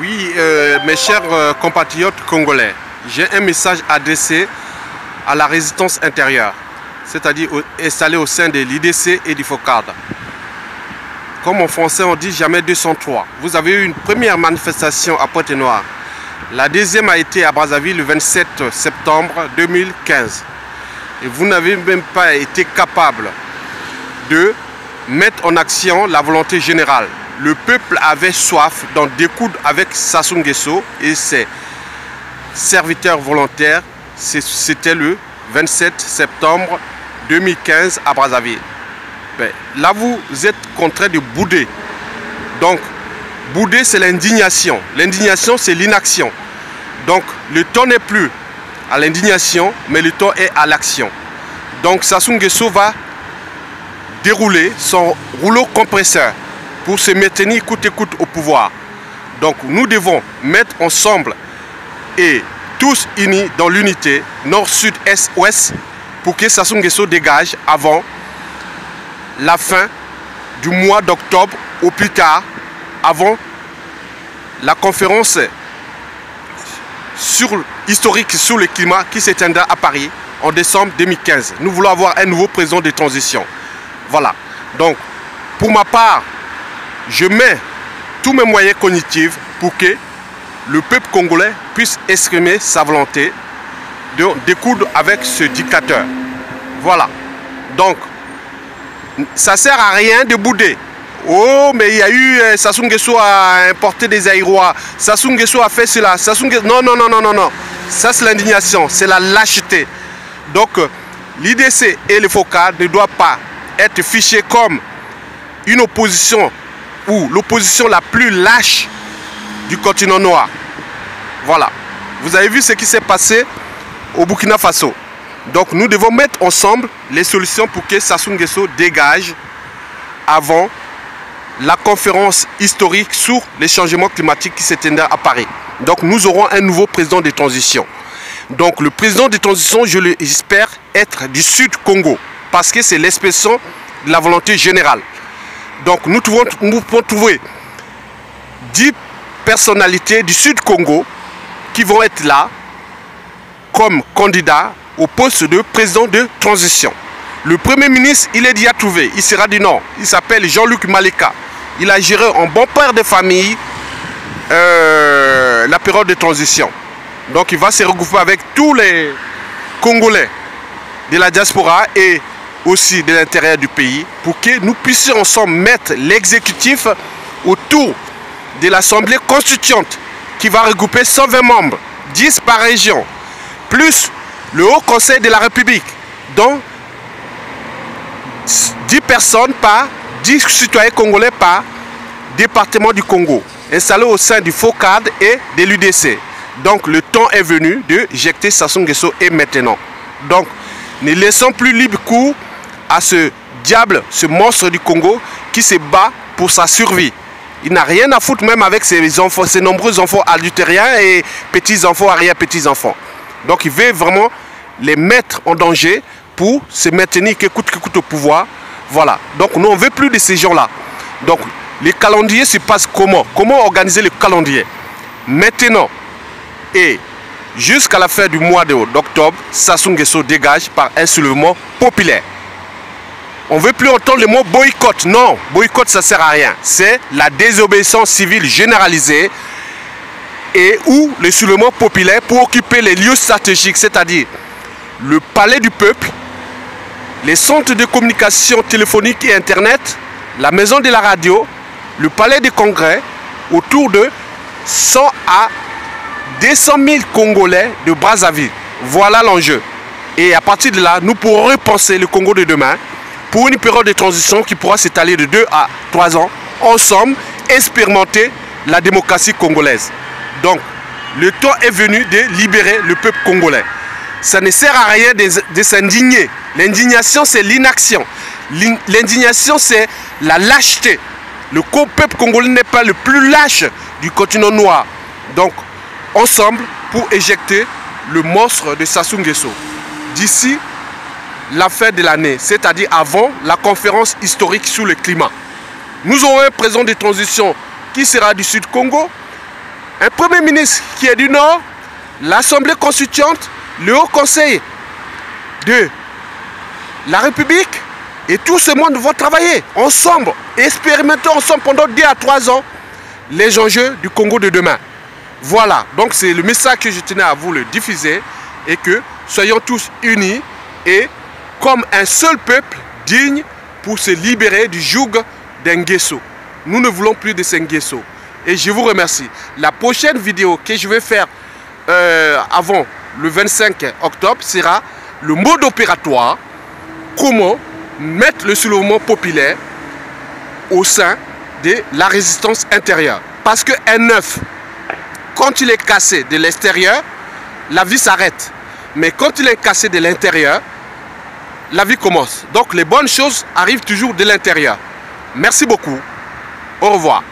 Oui, mes chers compatriotes congolais, j'ai un message adressé à la résistance intérieure, c'est-à-dire installée au sein de l'IDC et du FOCAD. Comme en français on dit jamais 203. Vous avez eu une première manifestation à Pointe-Noire. La deuxième a été à Brazzaville le 27 septembre 2015. Et vous n'avez même pas été capable de mettre en action la volonté générale. Le peuple avait soif d'en découdre avec Sassou Nguesso et ses serviteurs volontaires. C'était le 27 septembre 2015 à Brazzaville. Ben, là, vous êtes contraint de bouder. Donc, bouder, c'est l'indignation. L'indignation, c'est l'inaction. Donc, le temps n'est plus à l'indignation, mais le temps est à l'action. Donc, Sassou Nguesso va dérouler son rouleau compresseur pour se maintenir coûte que coûte au pouvoir. Donc, nous devons mettre ensemble et tous unis dans l'unité nord, sud, est, ouest pour que Sassou Nguesso dégage avant la fin du mois d'octobre ou plus avant la conférence historique sur le climat qui s'éteindra à Paris en décembre 2015. Nous voulons avoir un nouveau président de transition. Voilà. Donc, pour ma part, je mets tous mes moyens cognitifs pour que le peuple congolais puisse exprimer sa volonté de découdre avec ce dictateur. Voilà. Donc, ça ne sert à rien de bouder. Oh, mais il y a eu Sassou Nguesso a importé des Aïrois. Sassou Nguesso a fait cela. Sassou Nguesso... Non, non, non, non, non, non. Ça, c'est l'indignation. C'est la lâcheté. Donc, l'IDC et le FOCAD ne doivent pas être fichés comme une opposition ou l'opposition la plus lâche du continent noir. Voilà. Vous avez vu ce qui s'est passé au Burkina Faso. Donc nous devons mettre ensemble les solutions pour que Sassou Nguesso dégage avant la conférence historique sur les changements climatiques qui s'éteindra à Paris. Donc nous aurons un nouveau président de transition. Donc le président de transition, je l'espère être du Sud Congo, parce que c'est l'expression de la volonté générale. Donc nous pouvons trouver 10 personnalités du Sud Congo qui vont être là comme candidats au poste de président de transition. Le Premier ministre, il est déjà trouvé, il sera du Nord. Il s'appelle Jean-Luc Maleka. Il a géré en bon père de famille la période de transition. Donc il va se regrouper avec tous les Congolais de la diaspora et aussi de l'intérieur du pays pour que nous puissions ensemble mettre l'exécutif autour de l'Assemblée constituante qui va regrouper 120 membres, 10 par région, plus le Haut Conseil de la République, dont 10 personnes par 10 citoyens congolais par département du Congo, installés au sein du FOCAD et de l'UDC. Donc le temps est venu de jeter Sassou Nguesso et maintenant. Donc ne laissons plus libre cours à ce diable, ce monstre du Congo qui se bat pour sa survie. Il n'a rien à foutre même avec ses enfants, ses nombreux enfants adultériens et petits-enfants, arrière-petits-enfants. Donc il veut vraiment les mettre en danger pour se maintenir que coûte au pouvoir. Voilà. Donc nous on ne veut plus de ces gens-là. Donc le calendrier se passe comment? Comment organiser le calendrier? Maintenant et jusqu'à la fin du mois d'octobre, Sassou Nguesso dégage par un soulèvement populaire. On ne veut plus entendre le mot boycott. Non, boycott ça ne sert à rien. C'est la désobéissance civile généralisée et ou le soulèvement populaire pour occuper les lieux stratégiques, c'est-à-dire le palais du peuple, les centres de communication téléphonique et internet, la maison de la radio, le palais des congrès, autour de 100 à 200 000 Congolais de Brazzaville. Voilà l'enjeu. Et à partir de là, nous pourrons repenser le Congo de demain pour une période de transition qui pourra s'étaler de 2 à 3 ans, ensemble, expérimenter la démocratie congolaise. Donc, le temps est venu de libérer le peuple congolais. Ça ne sert à rien de s'indigner. L'indignation, c'est l'inaction. L'indignation, c'est la lâcheté. Le peuple congolais n'est pas le plus lâche du continent noir. Donc, ensemble, pour éjecter le monstre de Sassou Nguesso. D'ici la fin de l'année, c'est-à-dire avant la conférence historique sur le climat. Nous aurons un président de transition qui sera du Sud Congo, un Premier ministre qui est du Nord, l'Assemblée constituante, le Haut Conseil de la République et tout ce monde vont travailler ensemble, expérimenter ensemble pendant 2 à 3 ans les enjeux du Congo de demain. Voilà, donc c'est le message que je tenais à vous le diffuser et que soyons tous unis et comme un seul peuple digne pour se libérer du joug d'un Nguesso. Nous ne voulons plus de ce Nguesso. Et je vous remercie. La prochaine vidéo que je vais faire avant le 25 octobre sera le mode opératoire, comment mettre le soulèvement populaire au sein de la résistance intérieure. Parce qu'un œuf, quand il est cassé de l'extérieur, la vie s'arrête. Mais quand il est cassé de l'intérieur, la vie commence. Donc les bonnes choses arrivent toujours de l'intérieur. Merci beaucoup. Au revoir.